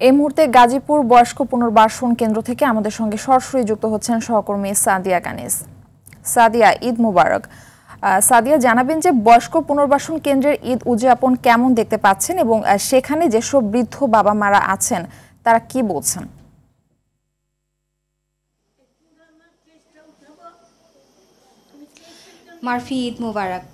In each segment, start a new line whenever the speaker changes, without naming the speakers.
এই মুহূর্তে গাজীপুর বয়স্ক পুনর্বাসন কেন্দ্র থেকে আমাদের সঙ্গে সরাসরি যুক্ত হচ্ছেন সহকর্মী সাদিয়া কানিজ। সাদিয়া, ঈদ মুবারক। সাদিয়া, জানাবেন যে বয়স্ক পুনর্বাসন কেন্দ্রের ঈদ উদযাপন কেমন দেখতে পাচ্ছেন এবং সেখানে যেসব বৃদ্ধ বাবা মারা আছেন তারা কি বলছেন?
মারফি, ঈদ মুবারক।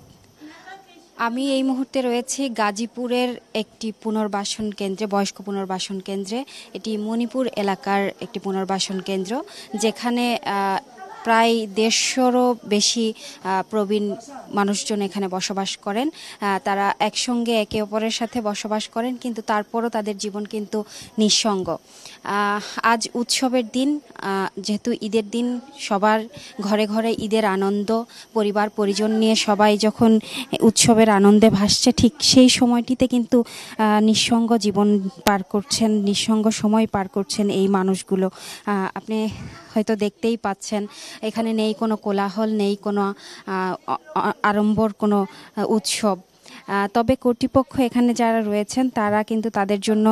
আমি এই মুহূর্তে রয়েছি গাজীপুরের একটি পুনর্বাসন কেন্দ্রে, বয়স্ক পুনর্বাসন কেন্দ্রে। এটি মণিপুর এলাকার একটি পুনর্বাসন কেন্দ্র, যেখানে প্রায় 150-রও বেশি প্রবীণ মানুষজন এখানে বসবাস করেন। তারা একসঙ্গে একে অপরের সাথে বসবাস করেন, কিন্তু তারপরও তাদের জীবন কিন্তু নিঃসঙ্গ। আজ উৎসবের দিন, যেহেতু ঈদের দিন, সবার ঘরে ঘরে ঈদের আনন্দ, পরিবার পরিজন নিয়ে সবাই যখন উৎসবের আনন্দে ভাসছে, ঠিক সেই সময়টিতে কিন্তু নিঃসঙ্গ জীবন পার করছেন, নিঃসঙ্গ সময় পার করছেন এই মানুষগুলো। আপনি হয়তো দেখতেই পাচ্ছেন, এখানে নেই কোনো কোলাহল, নেই কোনো আড়ম্বর কোনো উৎসব। তবে কর্তৃপক্ষ এখানে যারা রয়েছেন তারা কিন্তু তাদের জন্য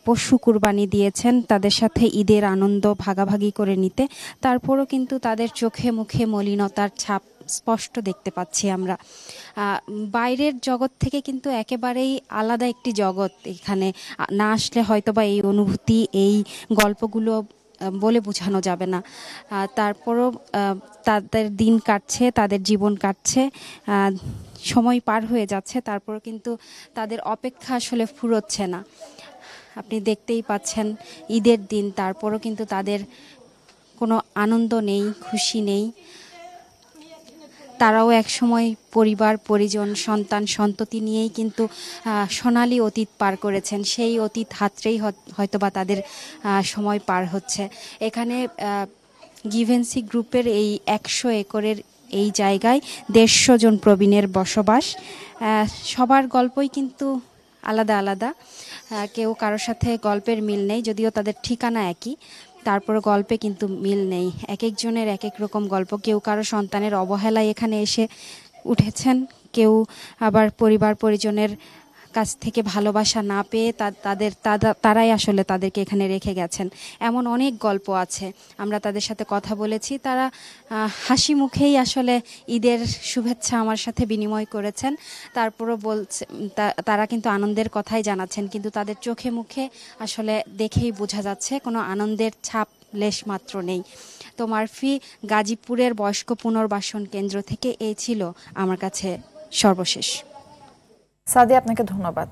পশু কুরবানি দিয়েছেন, তাদের সাথে ঈদের আনন্দ ভাগাভাগি করে নিতে। তারপরও কিন্তু তাদের চোখে মুখে মলিনতার ছাপ স্পষ্ট দেখতে পাচ্ছি আমরা। বাইরের জগৎ থেকে কিন্তু একেবারেই আলাদা একটি জগৎ। এখানে না আসলে হয়তোবা এই অনুভূতি, এই গল্পগুলো বলে বোঝানো যাবে না। তারপরও তাদের দিন কাটছে, তাদের জীবন কাটছে, সময় পার হয়ে যাচ্ছে, তারপর কিন্তু তাদের অপেক্ষা আসলে ফুরোচ্ছে না। আপনি দেখতেই পাচ্ছেন ঈদের দিন, তারপরও কিন্তু তাদের কোনো আনন্দ নেই, খুশি নেই। তারাও একসময় পরিবার পরিজন, সন্তান সন্ততি নিয়েই কিন্তু সোনালি অতীত পার করেছেন। সেই অতীত হাতড়েই হয়তোবা তাদের সময় পার হচ্ছে। এখানে গিভেন্সি গ্রুপের এই 100 একরের এই জায়গায় 150 জন প্রবীণের বসবাস। সবার গল্পই কিন্তু আলাদা আলাদা, কেউ কারোর সাথে গল্পের মিল নেই, যদিও তাদের ঠিকানা একই, তারপর গল্পে কিন্তু মিল নেই। এক একজনের এক এক রকম গল্প। কেউ কারো সন্তানের অবহেলায় এখানে এসে উঠেছেন, কেউ আবার পরিবার পরিজনের কাছ থেকে ভালোবাসা না পেয়ে তারাই আসলে তাদেরকে এখানে রেখে গেছেন। এমন অনেক গল্প আছে, আমরা তাদের সাথে কথা বলেছি। তারা হাসি মুখেই আসলে ঈদের শুভেচ্ছা আমার সাথে বিনিময় করেছেন। তারপরও বলছে, তারা কিন্তু আনন্দের কথাই জানাচ্ছেন, কিন্তু তাদের চোখে মুখে আসলে দেখেই বোঝা যাচ্ছে কোনো আনন্দের ছাপ লেশ মাত্র নেই। তো মারফি, গাজীপুরের বয়স্ক পুনর্বাসন কেন্দ্র থেকে এই ছিল আমার কাছে সর্বশেষ।
সাদিয়া, আপনাকে ধন্যবাদ।